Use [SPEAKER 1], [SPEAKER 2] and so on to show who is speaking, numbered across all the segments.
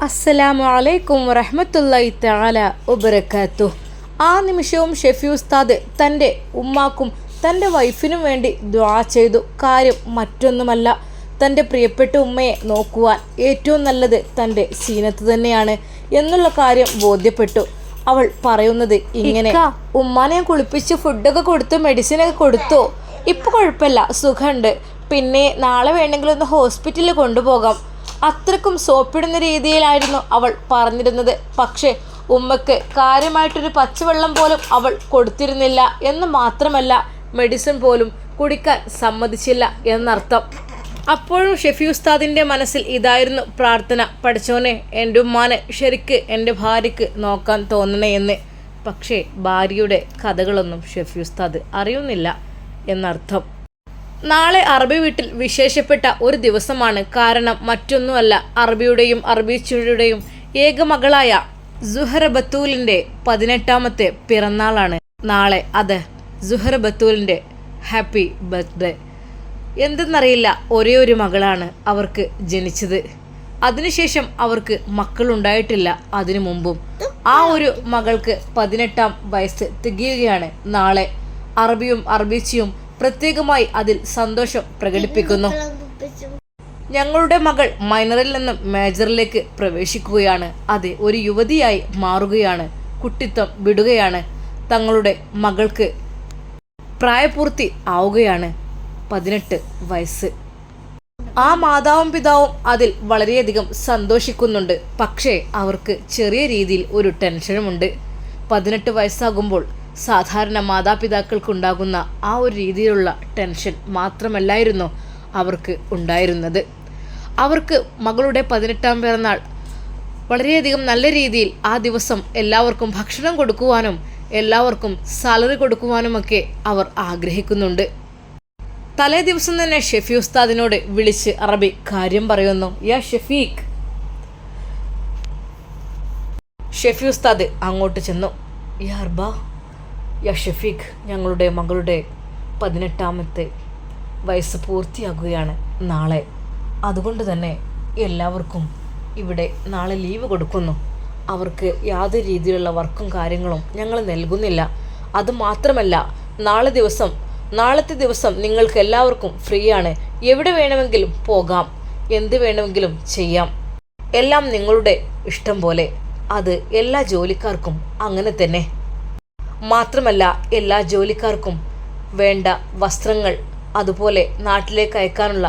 [SPEAKER 1] അസ്സലാമു അലൈക്കും വറഹ്മത്തുള്ളാഹി തആല വബറകാതുഹു. ആ നിമിഷവും ഷെഫി ഉസ്താദ് തൻ്റെ ഉമ്മാക്കും തൻ്റെ വൈഫിനും വേണ്ടി ദുആ ചെയ്തു. കാര്യം മറ്റൊന്നുമല്ല, തൻ്റെ പ്രിയപ്പെട്ട ഉമ്മയെ നോക്കുവാൻ ഏറ്റവും നല്ലത് തൻ്റെ സീനത്ത് തന്നെയാണ് എന്നുള്ള കാര്യം ബോധ്യപ്പെട്ടു. അവൾ പറയുന്നത് ഇങ്ങനെ: ഉമ്മാനെ ഞാൻ കുളിപ്പിച്ച് ഫുഡൊക്കെ കൊടുത്തു, മെഡിസിനൊക്കെ കൊടുത്തു, ഇപ്പോൾ കുഴപ്പമില്ല, സുഖമുണ്ട്. പിന്നെ നാളെ വേണമെങ്കിൽ ഒന്ന് ഹോസ്പിറ്റലിൽ കൊണ്ടുപോകാം. അത്രക്കും സോപ്പിടുന്ന രീതിയിലായിരുന്നു അവൾ പറഞ്ഞിരുന്നത്. പക്ഷേ ഉമ്മക്ക് കാര്യമായിട്ടൊരു പച്ചവെള്ളം പോലും അവൾ കൊടുത്തിരുന്നില്ല എന്ന് മാത്രമല്ല, മെഡിസിൻ പോലും കുടിക്കാൻ സമ്മതിച്ചില്ല എന്നർത്ഥം. അപ്പോഴും ഷെഫി ഉസ്താദിൻ്റെ മനസ്സിൽ ഇതായിരുന്നു പ്രാർത്ഥന: പഠിച്ചോനെ, എൻ്റെ ഉമ്മാനെ ശരിക്ക് എൻ്റെ ഭാര്യയ്ക്ക് നോക്കാൻ തോന്നണേ എന്ന്. പക്ഷേ ഭാര്യയുടെ കഥകളൊന്നും ഷെഫി ഉസ്താദ് അറിയുന്നില്ല എന്നർത്ഥം. നാളെ അറബി വീട്ടിൽ വിശേഷപ്പെട്ട ഒരു ദിവസമാണ്. കാരണം മറ്റൊന്നുമല്ല, അറബിയുടെയും അറബിച്ചുയുടെയും ഏക മകളായ സുഹറ ബത്തൂലിൻ്റെ 18ാമത്തെ പിറന്നാളാണ് നാളെ. അതെ, സുഹറ ബത്തൂലിൻ്റെ ഹാപ്പി ബർത്ത്ഡേ. എന്തെന്നറിയില്ല, ഒരേ ഒരു മകളാണ് അവർക്ക് ജനിച്ചത്. അതിനുശേഷം അവർക്ക് മക്കളുണ്ടായിട്ടില്ല. അതിനു മുമ്പും ആ ഒരു മകൾക്ക് 18ാം വയസ്സ് തികയുകയാണ് നാളെ. അറബിയും അറബിച്ചിയും പ്രത്യേകമായി അതിൽ സന്തോഷം പ്രകടിപ്പിക്കുന്നു. ഞങ്ങളുടെ മകൾ മൈനറിൽ നിന്നും മേജറിലേക്ക് പ്രവേശിക്കുകയാണ്. അതെ, ഒരു യുവതിയായി മാറുകയാണ്, കുട്ടിത്വം വിടുകയാണ്. തങ്ങളുടെ മകൾക്ക് പ്രായപൂർത്തി ആവുകയാണ്, 18 വയസ്സ്. ആ മാതാവും പിതാവും അതിൽ വളരെയധികം സന്തോഷിക്കുന്നുണ്ട്. പക്ഷേ അവർക്ക് ചെറിയ രീതിയിൽ ഒരു ടെൻഷനുമുണ്ട്. 18 വയസ്സാകുമ്പോൾ സാധാരണ മാതാപിതാക്കൾക്കുണ്ടാകുന്ന ആ ഒരു രീതിയിലുള്ള ടെൻഷൻ മാത്രമല്ലായിരുന്നു അവർക്ക് ഉണ്ടായിരുന്നത്. അവർക്ക് മകളുടെ 18ാം പിറന്നാൾ വളരെയധികം നല്ല രീതിയിൽ ആ ദിവസം എല്ലാവർക്കും ഭക്ഷണം കൊടുക്കുവാനും എല്ലാവർക്കും സാലറി കൊടുക്കുവാനുമൊക്കെ അവർ ആഗ്രഹിക്കുന്നുണ്ട്. തലേ ദിവസം തന്നെ ഷെഫി ഉസ്താദിനോട് വിളിച്ച് അറബി കാര്യം പറയുന്നു. യാ ഷെഫീഖ്. ഷെഫി ഉസ്താദ് അങ്ങോട്ട് ചെന്നു. യാ അർബ, യാ ഷെഫീഖ്, ഞങ്ങളുടെ മകളുടെ 18ാമത്തെ വയസ്സ് പൂർത്തിയാകുകയാണ് നാളെ. അതുകൊണ്ട് തന്നെ എല്ലാവർക്കും ഇവിടെ നാളെ ലീവ് കൊടുക്കുന്നു. അവർക്ക് യാതൊരു രീതിയിലുള്ള വർക്കും കാര്യങ്ങളും ഞങ്ങൾ നൽകുന്നില്ല. അതുമാത്രമല്ല, നാളത്തെ ദിവസം നിങ്ങൾക്ക് എല്ലാവർക്കും ഫ്രീ ആണ്. എവിടെ വേണമെങ്കിലും പോകാം, എന്ത് വേണമെങ്കിലും ചെയ്യാം, എല്ലാം നിങ്ങളുടെ ഇഷ്ടം പോലെ. അത് എല്ലാ ജോലിക്കാർക്കും അങ്ങനെ തന്നെ. മാത്രമല്ല, എല്ലാ ജോലിക്കാർക്കും വേണ്ട വസ്ത്രങ്ങൾ, അതുപോലെ നാട്ടിലേക്ക് അയക്കാനുള്ള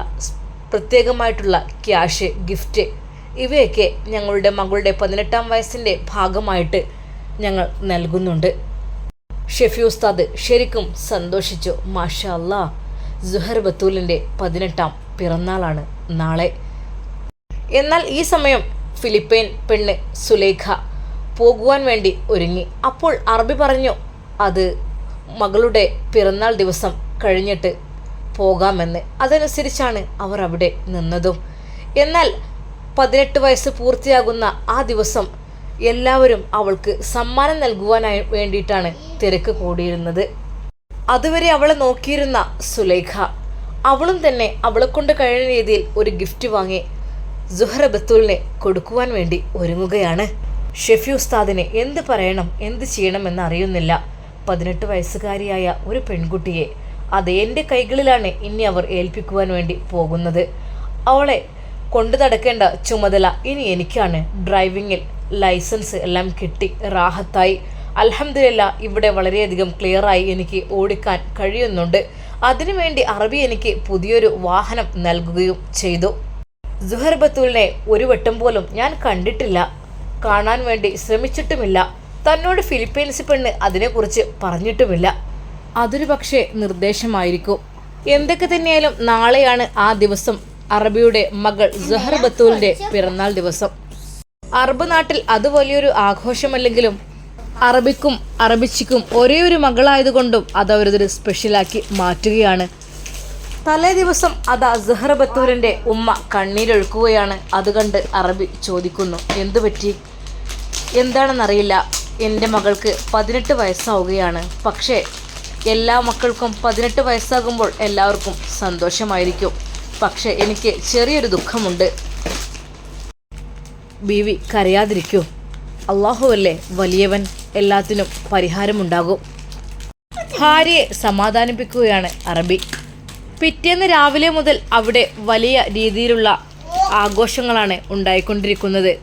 [SPEAKER 1] പ്രത്യേകമായിട്ടുള്ള ക്യാഷ്, ഗിഫ്റ്റ്, ഇവയൊക്കെ ഞങ്ങളുടെ മകളുടെ 18ാം വയസ്സിൻ്റെ ഭാഗമായിട്ട് ഞങ്ങൾ നൽകുന്നുണ്ട്. ഷെഫി ഉസ്താദ് ശരിക്കും സന്തോഷിച്ചു. മാഷാ അല്ലാ, സുഹർ ബത്തൂലിൻ്റെ 18ാം പിറന്നാളാണ് നാളെ. എന്നാൽ ഈ സമയം ഫിലിപ്പൈൻ പെണ്ണ് സുലൈഖ പോകുവാൻ വേണ്ടി ഒരുങ്ങി. അപ്പോൾ അറബി പറഞ്ഞു, അത് മകളുടെ പിറന്നാൾ ദിവസം കഴിഞ്ഞിട്ട് പോകാമെന്ന്. അതനുസരിച്ചാണ് അവർ അവിടെ നിന്നതും. എന്നാൽ 18 വയസ്സ് പൂർത്തിയാകുന്ന ആ ദിവസം എല്ലാവരും അവൾക്ക് സമ്മാനം നൽകുവാനായി വേണ്ടിയിട്ടാണ് തിരക്ക് കൂടിയിരുന്നത്. അതുവരെ അവളെ നോക്കിയിരുന്ന സുലൈഖ അവളും തന്നെ അവളെ കൊണ്ട് കഴിയുന്ന രീതിയിൽ ഒരു ഗിഫ്റ്റ് വാങ്ങി സുഹറ ബത്തൂലിനെ കൊടുക്കുവാൻ വേണ്ടി ഒരുങ്ങുകയാണ്. ഷെഫി ഉസ്താദിന് എന്ത് പറയണം, എന്ത് ചെയ്യണമെന്ന് അറിയുന്നില്ല. 18 വയസ്സുകാരിയായ ഒരു പെൺകുട്ടിയെ അത് എൻ്റെ കൈകളിലാണ് ഇനി അവർ ഏൽപ്പിക്കുവാൻ വേണ്ടി പോകുന്നത്. അവളെ കൊണ്ടു നടക്കേണ്ട ചുമതല ഇനി എനിക്കാണ്. ഡ്രൈവിങ്ങിൽ ലൈസൻസ് എല്ലാം കിട്ടി, റാഹത്തായി, അൽഹംദുലില്ലാ. ഇവിടെ വളരെയധികം ക്ലിയറായി എനിക്ക് ഓടിക്കാൻ കഴിയുന്നുണ്ട്. അതിനുവേണ്ടി അറബി എനിക്ക് പുതിയൊരു വാഹനം നൽകുകയും ചെയ്തു. സുഹർ ബത്തൂലിനെ ഒരു വട്ടം പോലും ഞാൻ കണ്ടിട്ടില്ല, കാണാൻ വേണ്ടി ശ്രമിച്ചിട്ടുമില്ല. തന്നോട് ഫിലിപ്പൈൻസ് പെണ്ണ് അതിനെക്കുറിച്ച് പറഞ്ഞിട്ടുമില്ല. അതൊരു പക്ഷേ നിർദ്ദേശമായിരിക്കും. എന്തൊക്കെ തന്നെയായാലും നാളെയാണ് ആ ദിവസം, അറബിയുടെ മകൾ സുഹർ ബത്തൂലിൻ്റെ പിറന്നാൾ ദിവസം. അറബ് നാട്ടിൽ അത് വലിയൊരു ആഘോഷമല്ലെങ്കിലും അറബിക്കും അറബിച്ചിക്കും ഒരേ ഒരു മകളായതുകൊണ്ടും അത് അവരതൊരു സ്പെഷ്യലാക്കി മാറ്റുകയാണ്. തലേ ദിവസം അതാ സുഹർ ബത്തൂലിൻ്റെ ഉമ്മ കണ്ണീരൊഴുക്കുകയാണ്. അത് കണ്ട് അറബി ചോദിക്കുന്നു, എന്തു പറ്റി? എന്താണെന്നറിയില്ല, എൻ്റെ മകൾക്ക് 18 വയസ്സാവുകയാണ്. പക്ഷേ എല്ലാ മക്കൾക്കും 18 വയസ്സാകുമ്പോൾ എല്ലാവർക്കും സന്തോഷമായിരിക്കും. പക്ഷേ എനിക്ക് ചെറിയൊരു ദുഃഖമുണ്ട്. ബീവി കരയാതിരിക്കൂ. അള്ളാഹുവല്ലേ വലിയവൻ, എല്ലാത്തിനും പരിഹാരമുണ്ടാകും. ഭാര്യയെ സമാധാനിപ്പിക്കുകയാണ് അറബി. പിറ്റേന്ന് രാവിലെ മുതൽ അവിടെ വലിയ രീതിയിലുള്ള ആഘോഷങ്ങളാണ് ഉണ്ടായിക്കൊണ്ടിരിക്കുന്നത്.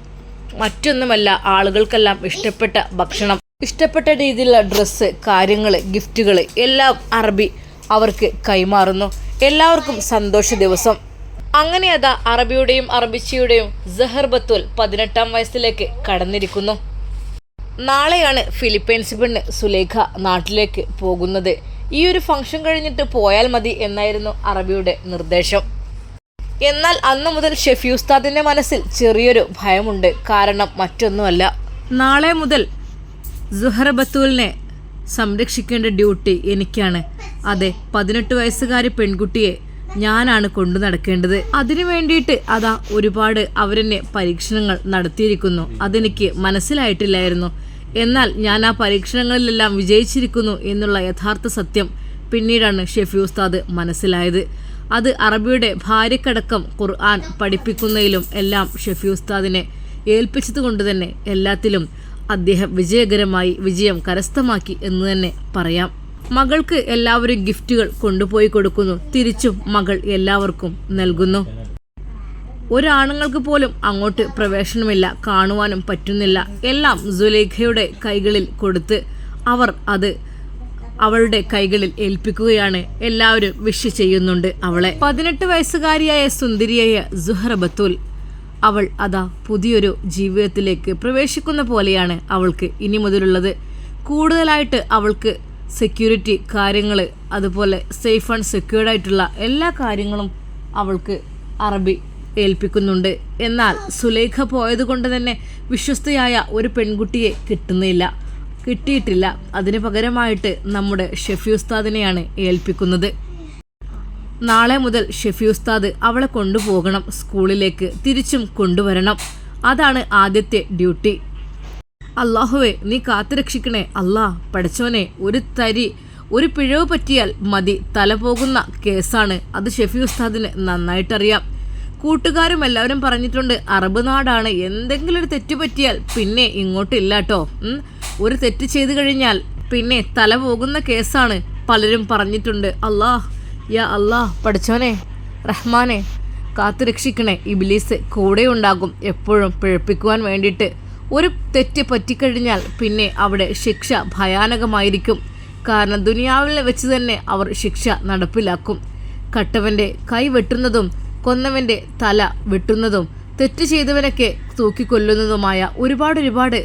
[SPEAKER 1] മറ്റൊന്നുമല്ല, ആളുകൾക്കെല്ലാം ഇഷ്ടപ്പെട്ട ഭക്ഷണം, ഇഷ്ടപ്പെട്ട രീതിയിലുള്ള ഡ്രസ്സ്, കാര്യങ്ങൾ, ഗിഫ്റ്റുകൾ എല്ലാം അറബി അവർക്ക് കൈമാറുന്നു. എല്ലാവർക്കും സന്തോഷ ദിവസം. അങ്ങനെ അതാ അറബിയുടെയും അറബിച്ചിയുടെയും സഹർ ബത്തൂൽ 18-ാം വയസ്സിലേക്ക് കടന്നിരിക്കുന്നു. നാളെയാണ് ഫിലിപ്പൈൻസ് പെണ്ണ് സുലേഖ നാട്ടിലേക്ക് പോകുന്നത്. ഈ ഒരു ഫംഗ്ഷൻ കഴിഞ്ഞിട്ട് പോയാൽ മതി എന്നായിരുന്നു അറബിയുടെ നിർദ്ദേശം. എന്നാൽ അന്നു മുതൽ ഷെഫി ഉസ്താദിന്റെ മനസ്സിൽ ചെറിയൊരു ഭയമുണ്ട്. കാരണം മറ്റൊന്നുമല്ല, നാളെ മുതൽ സുഹർ ബത്തൂലിനെ സംരക്ഷിക്കേണ്ട ഡ്യൂട്ടി എനിക്കാണ്. അതെ, 18 വയസ്സുകാരി പെൺകുട്ടിയെ ഞാനാണ് കൊണ്ടു നടക്കേണ്ടത്. അതിനു വേണ്ടിയിട്ട് അതാ ഒരുപാട് അവരെന്നെ പരീക്ഷണങ്ങൾ നടത്തിയിരിക്കുന്നു. അതെനിക്ക് മനസ്സിലായിട്ടില്ലായിരുന്നു. എന്നാൽ ഞാൻ ആ പരീക്ഷണങ്ങളിലെല്ലാം വിജയിച്ചിരിക്കുന്നു എന്നുള്ള യഥാർത്ഥ സത്യം പിന്നീടാണ് ഷെഫി ഉസ്താദ് മനസ്സിലായത്. അത് അറബിയുടെ ഭാര്യക്കടക്കം ഖുർആൻ പഠിപ്പിക്കുന്നതിലും എല്ലാം ഷെഫി ഉസ്താദിനെ ഏൽപ്പിച്ചതുകൊണ്ട് തന്നെ എല്ലാത്തിലും അദ്ദേഹം വിജയകരമായി വിജയം കരസ്ഥമാക്കി എന്ന് തന്നെ പറയാം. മകൾക്ക് എല്ലാവരും ഗിഫ്റ്റുകൾ കൊണ്ടുപോയി കൊടുക്കുന്നു. തിരിച്ചും മകൾ എല്ലാവർക്കും നൽകുന്നു. ഒരാണുങ്ങൾക്ക് പോലും അങ്ങോട്ട് പ്രവേശനമില്ല, കാണുവാനും പറ്റുന്നില്ല. എല്ലാം സുലൈഖയുടെ കൈകളിൽ കൊടുത്ത് അവർ അത് അവളുടെ കൈകളിൽ ഏൽപ്പിക്കുകയാണ്. എല്ലാവരും വിഷ് ചെയ്യുന്നുണ്ട് അവളെ. 18 വയസ്സുകാരിയായ സുന്ദരിയായ സുഹർ ബത്തൂൽ, അവൾ അതാ പുതിയൊരു ജീവിതത്തിലേക്ക് പ്രവേശിക്കുന്ന പോലെയാണ് അവൾക്ക് ഇനി മുതലുള്ളത്. കൂടുതലായിട്ട് അവൾക്ക് സെക്യൂരിറ്റി കാര്യങ്ങൾ, അതുപോലെ സേഫ് ആൻഡ് സെക്യൂർഡ് ആയിട്ടുള്ള എല്ലാ കാര്യങ്ങളും അവൾക്ക് അറബി ഏൽപ്പിക്കുന്നുണ്ട്. എന്നാൽ സുലേഖ പോയത് കൊണ്ട് തന്നെ വിശ്വസ്തയായ ഒരു പെൺകുട്ടിയെ കിട്ടിയിട്ടില്ല. അതിന് പകരമായിട്ട് നമ്മുടെ ഷെഫി ഉസ്താദിനെയാണ് ഏൽപ്പിക്കുന്നത്. നാളെ മുതൽ ഷെഫി ഉസ്താദ് അവളെ കൊണ്ടുപോകണം സ്കൂളിലേക്ക്, തിരിച്ചും കൊണ്ടുവരണം. അതാണ് ആദ്യത്തെ ഡ്യൂട്ടി. അള്ളാഹുവേ, നീ കാത്തുരക്ഷിക്കണേ അല്ലാ. പഠിച്ചവനെ, ഒരു പിഴവ് പറ്റിയാൽ മതി, തല പോകുന്ന കേസാണ്. അത് ഷെഫി ഉസ്താദിന് നന്നായിട്ടറിയാം. കൂട്ടുകാരും എല്ലാവരും പറഞ്ഞിട്ടുണ്ട്, അറബ് നാടാണ്, എന്തെങ്കിലും ഒരു തെറ്റ് പറ്റിയാൽ പിന്നെ ഇങ്ങോട്ടില്ല കേട്ടോ. ഒരു തെറ്റ് ചെയ്തു കഴിഞ്ഞാൽ പിന്നെ തല പോകുന്ന കേസാണ് പലരും പറഞ്ഞിട്ടുണ്ട്. യാ അല്ലാഹ്, പഠിച്ചോനെ റഹ്മാനെ, കാത്തുരക്ഷിക്കണേ. ഇബ്ലീസ് കൂടെ ഉണ്ടാകും എപ്പോഴും പിഴപ്പിക്കുവാൻ വേണ്ടിയിട്ട്. ഒരു തെറ്റ് പറ്റിക്കഴിഞ്ഞാൽ പിന്നെ അവിടെ ശിക്ഷ ഭയാനകമായിരിക്കും. കാരണം ദുനിയാവിൽ വെച്ച് തന്നെ അവർ ശിക്ഷ നടപ്പിലാക്കും. കട്ടവൻ്റെ കൈ വെട്ടുന്നതും കൊന്നവൻ്റെ തല വെട്ടുന്നതും തെറ്റ് ചെയ്തവനൊക്കെ തൂക്കിക്കൊല്ലുന്നതുമായ ഒരുപാട്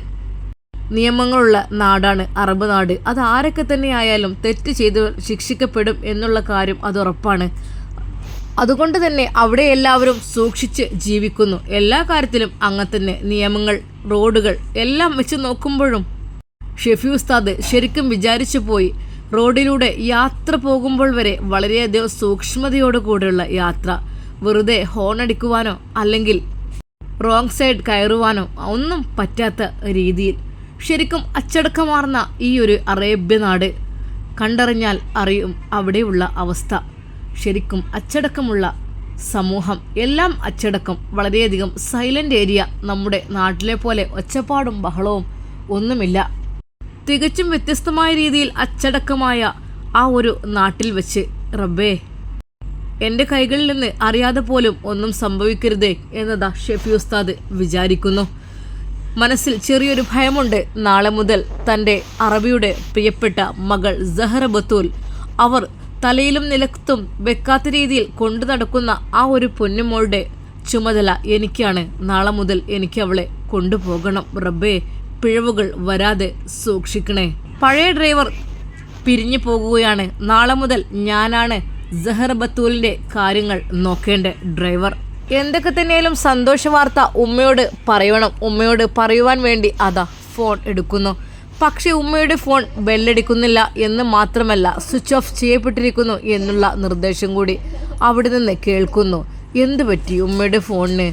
[SPEAKER 1] നിയമങ്ങളുള്ള നാടാണ് അറബ് നാട്. അത് ആരൊക്കെ തന്നെ ആയാലും തെറ്റ് ചെയ്തവർ ശിക്ഷിക്കപ്പെടും എന്നുള്ള കാര്യം അത് ഉറപ്പാണ്. അതുകൊണ്ട് തന്നെ അവിടെ എല്ലാവരും സൂക്ഷിച്ച് ജീവിക്കുന്നു. എല്ലാ കാര്യത്തിലും അങ്ങനെ തന്നെ നിയമങ്ങൾ, റോഡുകൾ എല്ലാം വെച്ച് നോക്കുമ്പോഴും ഷെഫി ഉസ്താദ് ശരിക്കും വിചാരിച്ചു പോയി. റോഡിലൂടെ യാത്ര പോകുമ്പോൾ വരെ വളരെയധികം സൂക്ഷ്മതയോടുകൂടിയുള്ള യാത്ര. വെറുതെ ഹോൺ അടിക്കുവാനോ അല്ലെങ്കിൽ റോങ് സൈഡ് കയറുവാനോ ഒന്നും പറ്റാത്ത രീതിയിൽ ശരിക്കും അച്ചടക്കമാർന്ന ഈ ഒരു അറേബ്യ നാട് കണ്ടറിഞ്ഞാൽ അറിയും അവിടെയുള്ള അവസ്ഥ. ശരിക്കും അച്ചടക്കമുള്ള സമൂഹം, എല്ലാം അച്ചടക്കം, വളരെയധികം സൈലൻ്റ് ഏരിയ. നമ്മുടെ നാട്ടിലെ പോലെ ഒച്ചപ്പാടും ബഹളവും ഒന്നുമില്ല. തികച്ചും വ്യത്യസ്തമായ രീതിയിൽ അച്ചടക്കമായ ആ ഒരു നാട്ടിൽ വെച്ച് റബ്ബേ, എൻ്റെ കൈകളിൽ നിന്ന് അറിയാതെ പോലും ഒന്നും സംഭവിക്കരുതേ എന്നതാ ഷെഫി ഉസ്താദ് വിചാരിക്കുന്നു. മനസ്സിൽ ചെറിയൊരു ഭയമുണ്ട്. നാളെ മുതൽ തൻ്റെ അറബിയുടെ പ്രിയപ്പെട്ട മകൾ സഹർ ബത്തൂൽ, അവർ തലയിലും നിലത്തും വെക്കാത്ത രീതിയിൽ കൊണ്ടു നടക്കുന്ന ആ ഒരു പൊന്നുമോളുടെ ചുമതല എനിക്കാണ്. നാളെ മുതൽ എനിക്ക് അവളെ കൊണ്ടുപോകണം. റബ്ബേ, പിഴവുകൾ വരാതെ സൂക്ഷിക്കണേ. പഴയ ഡ്രൈവർ പിരിഞ്ഞു പോകുകയാണ്. നാളെ മുതൽ ഞാനാണ് സഹർ ബത്തൂലിൻ്റെ കാര്യങ്ങൾ നോക്കേണ്ട ഡ്രൈവർ. എന്തൊക്കെ തന്നെയാലും സന്തോഷ വാർത്ത ഉമ്മയോട് പറയണം. ഉമ്മയോട് പറയുവാൻ വേണ്ടി അതാ ഫോൺ എടുക്കുന്നു. പക്ഷേ ഉമ്മയുടെ ഫോൺ ബെല്ലടിക്കുന്നില്ല എന്ന് മാത്രമല്ല, സ്വിച്ച് ഓഫ് ചെയ്യപ്പെട്ടിരിക്കുന്നു എന്നുള്ള നിർദ്ദേശം കൂടി അവിടെ നിന്ന് കേൾക്കുന്നു. എന്ത് പറ്റി ഉമ്മയുടെ ഫോണിന്?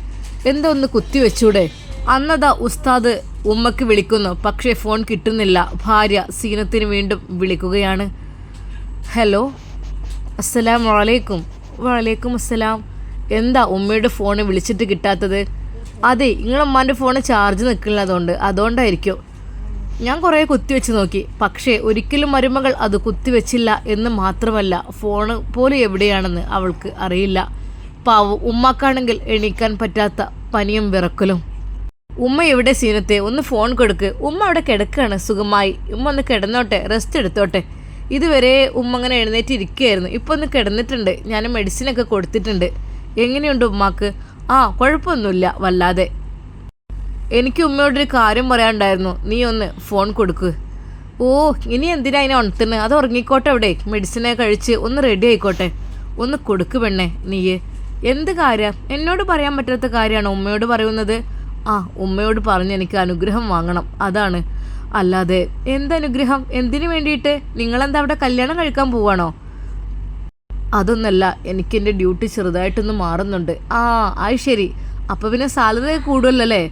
[SPEAKER 1] എന്താ ഒന്ന് കുത്തിവെച്ചൂടെ? അന്നതാ ഉസ്താദ് ഉമ്മക്ക് വിളിക്കുന്നു. പക്ഷേ ഫോൺ കിട്ടുന്നില്ല. ഭാര്യ സീനത്തിന് വീണ്ടും വിളിക്കുകയാണ്. ഹലോ, അസ്സലാമു അലൈക്കും. വലൈക്കും അസ്സലാം. എന്താ ഉമ്മയുടെ ഫോണ് വിളിച്ചിട്ട് കിട്ടാത്തത്? അതെ, നിങ്ങളുമ്മാൻ്റെ ഫോണ് ചാർജ് നിൽക്കില്ല, അതുകൊണ്ടായിരിക്കും. ഞാൻ കുറേ കുത്തിവെച്ച് നോക്കി, പക്ഷേ ഒരിക്കലും മരുമകൾ അത് കുത്തിവെച്ചില്ല എന്ന് മാത്രമല്ല, ഫോണ് പോലും എവിടെയാണെന്ന് അവൾക്ക് അറിയില്ല. പാവം ഉമ്മാക്കാണെങ്കിൽ എണീക്കാൻ പറ്റാത്ത പനിയും വിറക്കലും. ഉമ്മ എവിടെ സീനത്തെ? ഒന്ന് ഫോൺ കൊടുക്ക്. ഉമ്മ അവിടെ കിടക്കുകയാണ് സുഖമായി. ഉമ്മ ഒന്ന് കിടന്നോട്ടെ, റെസ്റ്റ് എടുത്തോട്ടെ. ഇതുവരെ ഉമ്മ അങ്ങനെ എഴുന്നേറ്റ് ഇരിക്കുകയായിരുന്നു. ഇപ്പോൾ ഒന്ന് കിടന്നിട്ടുണ്ട്. ഞാൻ മെഡിസിനൊക്കെ കൊടുത്തിട്ടുണ്ട്. എങ്ങനെയുണ്ട് ഉമ്മാക്ക്? ആ, കുഴപ്പമൊന്നുമില്ല വല്ലാതെ. എനിക്ക് ഉമ്മയോടൊരു കാര്യം പറയാനുണ്ടായിരുന്നു. നീ ഒന്ന് ഫോൺ കൊടുക്ക്. ഓ, ഇനി എന്തിനാ അതിനെ ഉണർത്തുന്നത്? അത് ഉറങ്ങിക്കോട്ടെ. അവിടെ മെഡിസിനെ കഴിച്ച് ഒന്ന് റെഡി ആയിക്കോട്ടെ. ഒന്ന് കൊടുക്ക് പെണ്ണേ നീയ്. എന്ത് കാര്യം? എന്നോട് പറയാൻ പറ്റാത്ത കാര്യമാണ് ഉമ്മയോട് പറയുന്നത്. ആ, ഉമ്മയോട് പറഞ്ഞ് എനിക്ക് അനുഗ്രഹം വാങ്ങണം, അതാണ്. അല്ലാതെ എന്തനുഗ്രഹം? എന്തിനു വേണ്ടിയിട്ട്? നിങ്ങളെന്താ അവിടെ കല്യാണം കഴിക്കാൻ പോവാണോ? അതൊന്നല്ല, എനിക്കെൻ്റെ ഡ്യൂട്ടി ചെറുതായിട്ടൊന്ന് മാറുന്നുണ്ട്. ആ, അത് ശരി. അപ്പോൾ പിന്നെ സാലറി കൂടുമല്ലേ?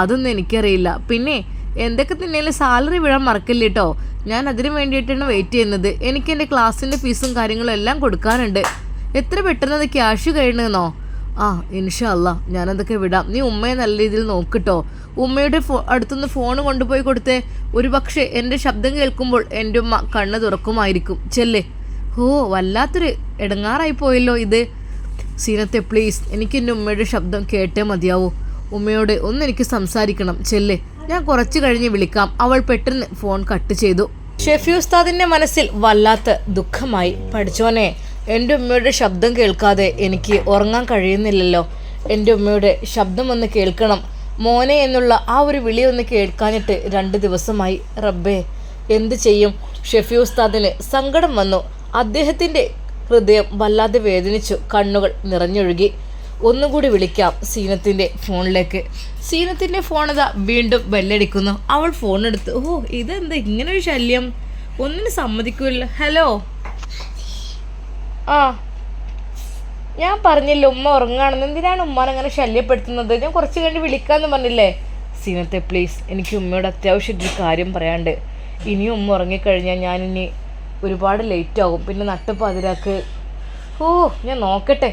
[SPEAKER 1] അതൊന്നും എനിക്കറിയില്ല. പിന്നെ എന്തൊക്കെ തന്നെയാലും സാലറി വീഴാൻ മറക്കില്ല കേട്ടോ. ഞാൻ അതിന് വേണ്ടിയിട്ടാണ് വെയിറ്റ് ചെയ്യുന്നത്. എനിക്ക് എൻ്റെ ക്ലാസ്സിൻ്റെ ഫീസും കാര്യങ്ങളും എല്ലാം കൊടുക്കാനുണ്ട്. എത്ര പെട്ടെന്നത് ക്യാഷ് കഴിയണമെന്നോ? ആ, ഇൻഷാ അല്ലാ ഞാനതൊക്കെ വിടാം. നീ ഉമ്മയെ നല്ല രീതിയിൽ നോക്കിട്ടോ. ഉമ്മയുടെ അടുത്തുനിന്ന് ഫോൺ കൊണ്ടുപോയി കൊടുത്തേ. ഒരു പക്ഷേ എൻ്റെ ശബ്ദം കേൾക്കുമ്പോൾ എൻ്റെ ഉമ്മ കണ്ണ് തുറക്കുമായിരിക്കും. ചെല്ലേ. ഓ, വല്ലാത്തൊരു ഇടങ്ങാറായി പോയല്ലോ ഇത്. സീനത്തെ പ്ലീസ്, എനിക്ക് എൻ്റെ ഉമ്മയുടെ ശബ്ദം കേട്ടേ മതിയാവൂ. ഉമ്മയോട് എനിക്ക് സംസാരിക്കണം. ചെല്ലേ, ഞാൻ കുറച്ച് കഴിഞ്ഞ് വിളിക്കാം. അവൾ പെട്ടെന്ന് ഫോൺ കട്ട് ചെയ്തു. ഷെഫി ഉസ്താദിൻ്റെ മനസ്സിൽ വല്ലാത്ത ദുഃഖമായി. പഠിച്ചോനെ, എൻ്റെ ഉമ്മയുടെ ശബ്ദം കേൾക്കാതെ എനിക്ക് ഉറങ്ങാൻ കഴിയുന്നില്ലല്ലോ. എൻ്റെ ഉമ്മയുടെ ശബ്ദം ഒന്ന് കേൾക്കണം. മോനെ എന്നുള്ള ആ ഒരു വിളി ഒന്ന് കേൾക്കാനിട്ട് 2 ദിവസമായി. റബ്ബേ, എന്ത് ചെയ്യും? ഷെഫി ഉസ്താദിന് സങ്കടം വന്നു. അദ്ദേഹത്തിൻ്റെ ഹൃദയം വല്ലാതെ വേദനിച്ചു. കണ്ണുകൾ നിറഞ്ഞൊഴുകി. ഒന്നുകൂടി വിളിക്കാം സീനത്തിൻ്റെ ഫോണിലേക്ക്. സീനത്തിൻ്റെ ഫോണതാ വീണ്ടും ബെല്ലടിക്കുന്നു. അവൾ ഫോണെടുത്ത്, ഓ ഇതെന്താ ഇങ്ങനൊരു ശല്യം? ഒന്നിനും സമ്മതിക്കില്ല. ഹലോ. ആ, ഞാൻ പറഞ്ഞില്ല ഉമ്മ ഉറങ്ങാണെന്ന്. എന്തിനാണ് ഉമ്മാനങ്ങനെ ശല്യപ്പെടുത്തുന്നത്? ഞാൻ കുറച്ച് കഴിഞ്ഞ് വിളിക്കാമെന്ന് പറഞ്ഞില്ലേ? സീനത്തെ പ്ലീസ്, എനിക്ക് ഉമ്മയോട് അത്യാവശ്യമായിട്ടൊരു കാര്യം പറയാണ്ട്. ഇനിയും ഉമ്മ ഉറങ്ങിക്കഴിഞ്ഞാൽ ഞാനിനി ഒരുപാട് ലേറ്റ് ആകും. പിന്നെ നട്ടുപാതിരാക്ക്. ഓ, ഞാൻ നോക്കട്ടെ.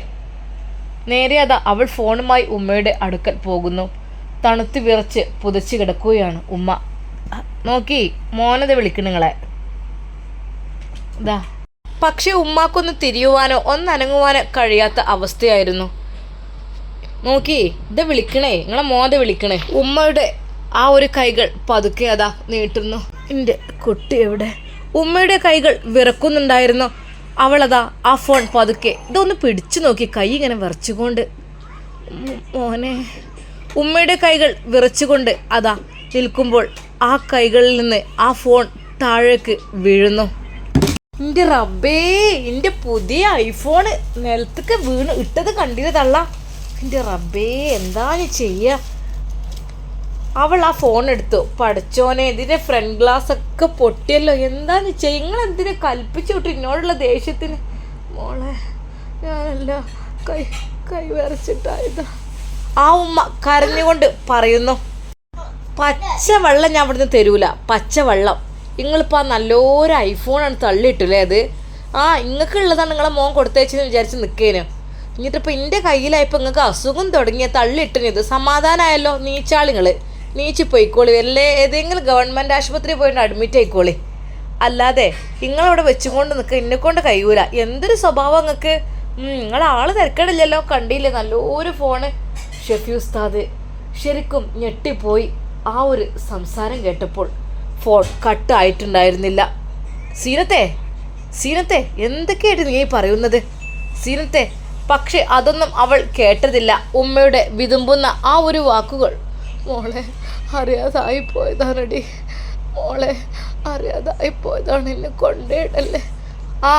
[SPEAKER 1] നേരെ അതാ അവൾ ഫോണുമായി ഉമ്മയുടെ അടുക്കൽ പോകുന്നു. തണുത്ത് വിറച്ച് പുതച്ച് കിടക്കുകയാണ് ഉമ്മ. നോക്കി, മോനത് വിളിക്കണങ്ങളെ. ഇതാ. പക്ഷെ ഉമ്മാക്കൊന്ന് തിരിയുവാനോ ഒന്നനങ്ങുവാനോ കഴിയാത്ത അവസ്ഥയായിരുന്നു. നോക്കി, ഇത് വിളിക്കണേ, നിങ്ങളെ മോനെ വിളിക്കണേ. ഉമ്മയുടെ ആ ഒരു കൈകൾ പതുക്കെ അതാ നീട്ടുന്നു. എൻ്റെ കുട്ടി എവിടെ? ഉമ്മയുടെ കൈകൾ വിറക്കുന്നുണ്ടായിരുന്നു. അവളതാ ആ ഫോൺ പതുക്കെ ഇതൊന്ന് പിടിച്ചു നോക്കി, കൈ ഇങ്ങനെ വിറച്ചുകൊണ്ട്. മോനെ. ഉമ്മയുടെ കൈകൾ വിറച്ചുകൊണ്ട് അതാ നിൽക്കുമ്പോൾ ആ കൈകളിൽ നിന്ന് ആ ഫോൺ താഴേക്ക് വീഴുന്നു. എൻ്റെ റബ്ബേ, എൻ്റെ പുതിയ ഐഫോണ് നിലത്തൊക്കെ വീണ് ഇട്ടത് കണ്ടില്ല തള്ള. എൻ്റെ റബ്ബേ, എന്താ ചെയ്യുക? അവൾ ആ ഫോൺ എടുത്തു. പഠിച്ചോനെ, ഇതിൻ്റെ ഫ്രണ്ട് ഗ്ലാസ് ഒക്കെ പൊട്ടിയല്ലോ. എന്താന്ന് ചെയ്യുക? നിങ്ങളെന്തിനെ കൽപ്പിച്ചു വിട്ടു എന്നോടുള്ള ദേഷ്യത്തിന്? മോളെ, ഞാനല്ല, കൈ വിറച്ചിട്ടായത്. ആ ഉമ്മ കരഞ്ഞുകൊണ്ട് പറയുന്നു. പച്ചവെള്ളം ഞാൻ അവിടുന്ന് തരൂല. പച്ചവെള്ളം. നിങ്ങളിപ്പോൾ ആ നല്ലൊരു ഐഫോണാണ് തള്ളിയിട്ടില്ലേ അത്? ആ, നിങ്ങൾക്കുള്ളതാണ് നിങ്ങളെ മോൻ കൊടുത്തേച്ചെന്ന് വിചാരിച്ച് നിൽക്കേനു. എന്നിട്ടിപ്പോൾ എൻ്റെ കയ്യിലായപ്പോൾ നിങ്ങൾക്ക് അസുഖം തുടങ്ങിയ തള്ളിയിട്ടിനത്. സമാധാനമായല്ലോ. നീച്ചാളിങ്ങൾ നീച്ച് പോയിക്കോളി. ഏതെങ്കിലും ഗവൺമെൻറ് ആശുപത്രിയിൽ പോയിട്ട് അഡ്മിറ്റ് ആയിക്കോളി. അല്ലാതെ നിങ്ങളവിടെ വെച്ചുകൊണ്ട് നിൽക്കുക എന്നെക്കൊണ്ട് കഴിയൂല. എന്തൊരു സ്വഭാവം നിങ്ങൾക്ക്! നിങ്ങളാൾ തിരക്കടില്ലല്ലോ. കണ്ടില്ലേ നല്ലൊരു ഫോണ്? ഷെഫി ഉസ്താദ് ശരിക്കും ഞെട്ടിപ്പോയി. ആ ഒരു സംസാരം കേട്ടപ്പോൾ ഫോൺ കട്ടായിട്ടുണ്ടായിരുന്നില്ല. സീനത്തെ എന്തൊക്കെയായിട്ട് നീ പറയുന്നത്? സീനത്തെ പക്ഷെ അതൊന്നും അവൾ കേട്ടതില്ല. ഉമ്മയുടെ വിതുമ്പുന്ന ആ ഒരു വാക്കുകൾ. മോളെ, അറിയാതായിപ്പോയതാണടി. മോളെ, അറിയാതായിപ്പോയതാണ്. എന്നെ കൊണ്ടേടല്ലേ. ആ,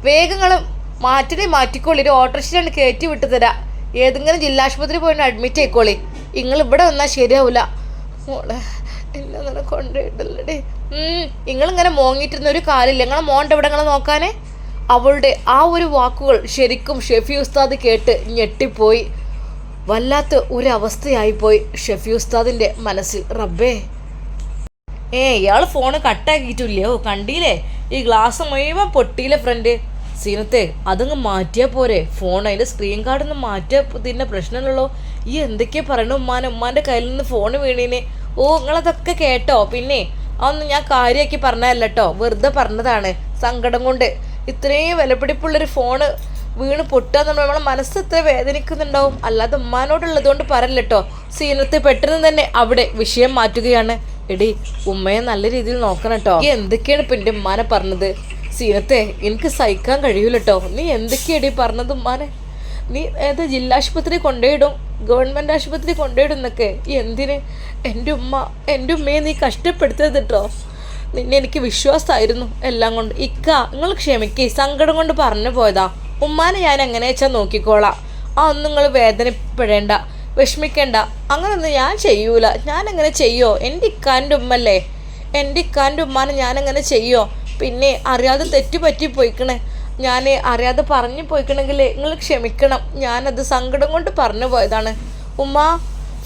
[SPEAKER 1] വേഗങ്ങളും മാറ്റിക്കോളി. ഒരു ഓട്ടോറിക്ഷയിലാണ് കയറ്റി വിട്ടു തരാം. ഏതെങ്കിലും ജില്ലാശുപത്രി പോയിട്ട് അഡ്മിറ്റ് ആയിക്കോളി. നിങ്ങൾ ഇവിടെ വന്നാൽ ശരിയാവില്ല. മോളെ, എന്നെ അങ്ങനെ കൊണ്ടേടല്ലടി. നിങ്ങളിങ്ങനെ മോങ്ങിട്ടിരുന്ന ഒരു കാര്യമില്ല. നിങ്ങളെ മോൻ്റെ ഇവിടെ നിങ്ങളെ നോക്കാനേ. അവളുടെ ആ ഒരു വാക്കുകൾ ശരിക്കും ഷെഫി ഉസ്താദ് കേട്ട് ഞെട്ടിപ്പോയി. വല്ലാത്ത ഒരവസ്ഥയായിപ്പോയി ഷെഫി ഉസ്താദിൻ്റെ മനസ്സിൽ. റബ്ബേ, ഇയാൾ ഫോണ് കട്ടാക്കിയിട്ടില്ലയോ? കണ്ടില്ലേ, ഈ ഗ്ലാസ് മുഴുവൻ പൊട്ടിയില്ലേ ഫ്രണ്ട്. സീനത്തെ അതങ്ങ് മാറ്റിയാൽ പോരെ ഫോൺ? അതിൻ്റെ സ്ക്രീൻ കാർഡൊന്നും മാറ്റിയാൽ ഇതിൻ്റെ പ്രശ്നമുള്ളൂ. ഈ എന്തൊക്കെയാ പറയണു ഉമ്മാൻ്റെ കയ്യിൽ നിന്ന് ഫോൺ വീണീനെ. ഓ നിങ്ങളതൊക്കെ കേട്ടോ. പിന്നെ അതൊന്നും ഞാൻ കാര്യമാക്കി പറഞ്ഞതല്ല കേട്ടോ, വെറുതെ പറഞ്ഞതാണ്. സങ്കടം കൊണ്ട് ഇത്രയും വിലപിടിപ്പുള്ളൊരു ഫോണ് വീണ് പൊട്ടുകയെന്നുള്ളത് നമ്മളെ മനസ്സ് എത്ര വേദനിക്കുന്നുണ്ടാവും. അല്ലാതെ ഉമ്മാനോടുള്ളത് കൊണ്ട് പറയല്ല കേട്ടോ. സീനത്ത് പെട്ടെന്ന് തന്നെ അവിടെ വിഷയം മാറ്റുകയാണ്. എടി ഉമ്മയെ നല്ല രീതിയിൽ നോക്കണം കേട്ടോ. ഈ എന്തൊക്കെയാണ് ഇപ്പം എൻ്റെ ഉമ്മാനെ പറഞ്ഞത്? സീനത്തെ എനിക്ക് സഹിക്കാൻ കഴിയൂല കേട്ടോ. നീ എന്തൊക്കെയാടി പറഞ്ഞത് ഉമ്മാനെ? നീ ജില്ലാ ആശുപത്രി കൊണ്ടുപോയിടും, ഗവൺമെൻറ് ആശുപത്രി കൊണ്ടുപോയിടും എന്നൊക്കെ. എന്തിന്? എൻ്റെ ഉമ്മയെ നീ കഷ്ടപ്പെടുത്തരുത് കേട്ടോ. നിന്നെ എനിക്ക് വിശ്വാസമായിരുന്നു എല്ലാം കൊണ്ട്. നിങ്ങൾ ക്ഷമിക്കേ, സങ്കടം കൊണ്ട് പറഞ്ഞു പോയതാ. ഉമ്മാനെ ഞാൻ എങ്ങനെ വെച്ചാൽ നോക്കിക്കോളാം. ഒന്നും നിങ്ങൾ വേദനപ്പെടേണ്ട, വിഷമിക്കേണ്ട. അങ്ങനൊന്നും ഞാൻ ചെയ്യൂല. ഞാനെങ്ങനെ ചെയ്യോ? എൻ്റെ ഇക്കാൻ്റെ ഉമ്മല്ലേ, എൻ്റെ ഇക്കാൻ്റെ ഉമ്മാനെ ഞാനെങ്ങനെ ചെയ്യോ? പിന്നെ അറിയാതെ തെറ്റുപറ്റി പോയിക്കണേ, ഞാൻ അറിയാതെ പറഞ്ഞു പോയിക്കണമെങ്കിൽ നിങ്ങൾ ക്ഷമിക്കണം. ഞാനത് സങ്കടം കൊണ്ട് പറഞ്ഞു പോയതാണ്. ഉമ്മ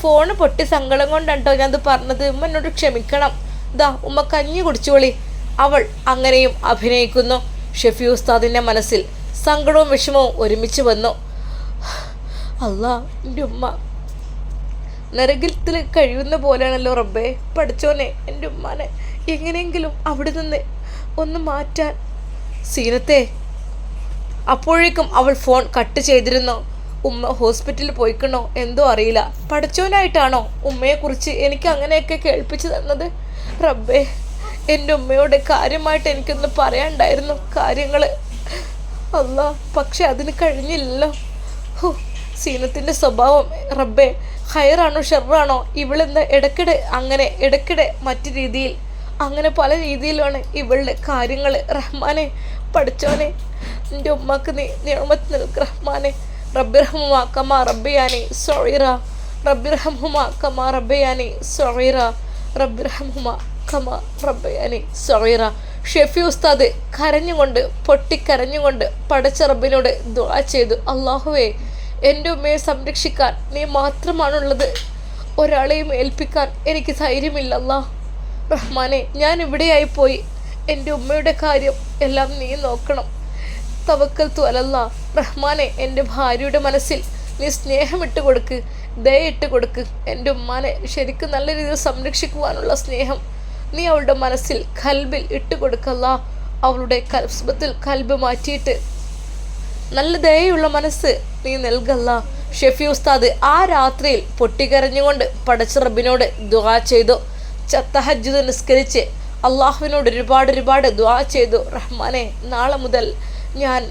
[SPEAKER 1] ഫോണ് പൊട്ടി സങ്കടം കൊണ്ടാട്ടോ ഞാനത് പറഞ്ഞത്. ഉമ്മ എന്നോട് ക്ഷമിക്കണം. ദാ ഉമ്മ കഞ്ഞി കുടിച്ചോളി. അവൾ അങ്ങനെയും അഭിനയിക്കുന്നു. ഷെഫി ഉസ്താദിൻ്റെ മനസ്സിൽ സങ്കടവും വിഷമവും ഒരുമിച്ച് വന്നു. അല്ലാ, എൻ്റെ ഉമ്മ നരകത്തിൽ കഴിയുന്ന പോലെയാണല്ലോ റബ്ബേ. പഠിച്ചോനെ, എൻ്റെ ഉമ്മാനെ എങ്ങനെയെങ്കിലും അവിടെ നിന്ന് ഒന്ന് മാറ്റാൻ. സീനത്തെ അപ്പോഴേക്കും അവൾ ഫോൺ കട്ട് ചെയ്തിരുന്നു. ഉമ്മ ഹോസ്പിറ്റലിൽ പോയിക്കണോ എന്തോ അറിയില്ല. പഠിച്ചോനായിട്ടാണോ ഉമ്മയെക്കുറിച്ച് എനിക്ക് അങ്ങനെയൊക്കെ കേൾപ്പിച്ചു തന്നത്? റബ്ബേ, എൻ്റെ ഉമ്മയോട് കാര്യമായിട്ട് എനിക്കൊന്ന് പറയാനുണ്ടായിരുന്നു കാര്യങ്ങൾ. അല്ലാ, പക്ഷെ അതിന് കഴിഞ്ഞില്ലല്ലോ. സീനത്തിൻ്റെ സ്വഭാവം റബ്ബേ, ഹയറാണോ ഷെറാണോ? ഇവളെന്താ ഇടയ്ക്കിടെ അങ്ങനെ, ഇടയ്ക്കിടെ മറ്റു രീതിയിൽ, അങ്ങനെ പല രീതിയിലാണ് ഇവളുടെ കാര്യങ്ങൾ. റഹ്മാനെ, പഠിച്ചോനെ, എൻ്റെ ഉമ്മക്ക് നീ നിയമത്ത് നിൽക്ക് റഹ്മാനെ. റബ്ബിർഹമുമാ കമാ റബ്ബിയാനി സഗീറ, റബ്ബിർഹമുമാ കമാ റബ്ബിയാനി സഗീറ, റബ്ബിർഹമുമാ കമാ റബ്ബിയാനി സഗീറ. ഷെഫി ഉസ്താദ് കരഞ്ഞുകൊണ്ട്, പൊട്ടിക്കരഞ്ഞുകൊണ്ട് പടച്ച റബ്ബിനോട് ദുആ ചെയ്തു. അല്ലാഹുവേ, എൻ്റെ ഉമ്മയെ സംരക്ഷിക്കാൻ നീ മാത്രമാണുള്ളത്. ഒരാളെയും ഏൽപ്പിക്കാൻ എനിക്ക് ധൈര്യമില്ലല്ലാ. റഹ്മാനെ, ഞാൻ ഇവിടെയായിപ്പോയി. എൻ്റെ ഉമ്മയുടെ കാര്യം എല്ലാം നീ നോക്കണം. തവക്കൽത്തു അലല്ലാ. റഹ്മാനെ, എൻ്റെ ഭാര്യയുടെ മനസ്സിൽ നീ സ്നേഹമിട്ട് കൊടുക്ക്, ദയയിട്ട് കൊടുക്ക്. എൻ്റെ ഉമ്മാനെ ശരിക്കും നല്ല രീതിയിൽ സംരക്ഷിക്കുവാനുള്ള സ്നേഹം നീ അവളുടെ മനസ്സിൽ, കൽബിൽ ഇട്ട് കൊടുക്കല്ല. അവളുടെ കൽബത്തിൽ കൽബ് മാറ്റിയിട്ട് നല്ല ദയയുള്ള മനസ്സ് നീ നൽകല്ല. ഷെഫി ഉസ്താദ് ആ രാത്രിയിൽ പൊട്ടിക്കരഞ്ഞുകൊണ്ട് പടച്ച റബ്ബിനോട് ദുആ ചെയ്തു. തഹജ്ജുദ് നിസ്കരിച്ച് അള്ളാഹുവിനോട് ഒരുപാട് ദുആ ചെയ്തു. റഹ്മാനെ, നാളെ മുതൽ ഞാൻ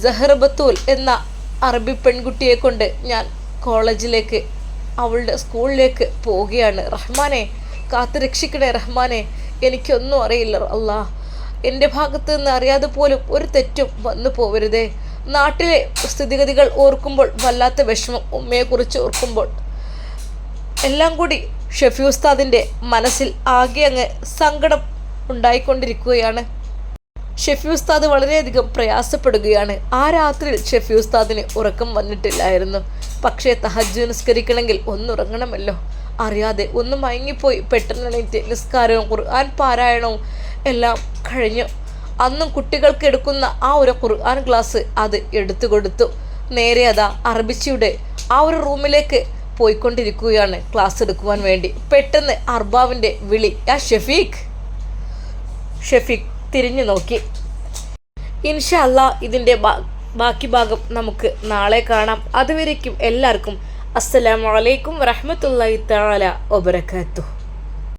[SPEAKER 1] സഹറ ബത്തൂൽ എന്ന അറബി പെൺകുട്ടിയെ കൊണ്ട് ഞാൻ കോളേജിലേക്ക്, അവളുടെ സ്കൂളിലേക്ക് പോവുകയാണ്. റഹ്മാനെ, കാത്ത് രക്ഷിക്കണേ റഹ്മാനെ. എനിക്കൊന്നും അറിയില്ല അല്ലാ. എൻ്റെ ഭാഗത്ത് നിന്ന് അറിയാതെ പോലും ഒരു തെറ്റും വന്നു പോവരുതേ. നാട്ടിലെ സ്ഥിതിഗതികൾ ഓർക്കുമ്പോൾ വല്ലാത്ത വിഷമം, ഉമ്മയെക്കുറിച്ച് ഓർക്കുമ്പോൾ എല്ലാം കൂടി ഷെഫി ഉസ്താദിൻ്റെ മനസ്സിൽ ആകെ അങ്ങ് സങ്കടം ഉണ്ടായിക്കൊണ്ടിരിക്കുകയാണ്. ഷെഫി ഉസ്താദ് വളരെയധികം പ്രയാസപ്പെടുകയാണ്. ആ രാത്രിയിൽ ഷെഫി ഉസ്താദിന് ഉറക്കം വന്നിട്ടില്ലായിരുന്നു. പക്ഷേ തഹജ്ജുദ് നിസ്കരിക്കണമെങ്കിൽ ഒന്നുറങ്ങണമല്ലോ. അറിയാതെ ഒന്ന് മയങ്ങിപ്പോയി. പെട്ടെന്ന് എണീറ്റ് നിസ്കാരവും ഖുർആൻ പാരായണവും എല്ലാം കഴിഞ്ഞു. അന്നും കുട്ടികൾക്ക് എടുക്കുന്ന ആ ഒരു ഖുർആൻ ക്ലാസ് അത് എടുത്തു കൊടുത്തു. നേരെ അതാ അറബിച്ചിയുടെ ആ ഒരു റൂമിലേക്ക് പോയിക്കൊണ്ടിരിക്കുകയാണ് ക്ലാസ് എടുക്കുവാൻ വേണ്ടി. പെട്ടെന്ന് അർബാവിൻ്റെ വിളി. ഷെഫീഖ് തിരിഞ്ഞു നോക്കി. ഇൻഷാ അല്ലാ ഇതിൻ്റെ ബാക്കി ഭാഗം നമുക്ക് നാളെ കാണാം. അതുവരേക്കും എല്ലാവർക്കും അസ്സലാമു അലൈക്കും വറഹ്മത്തുള്ളാഹി തആല വബറകാതുഹു.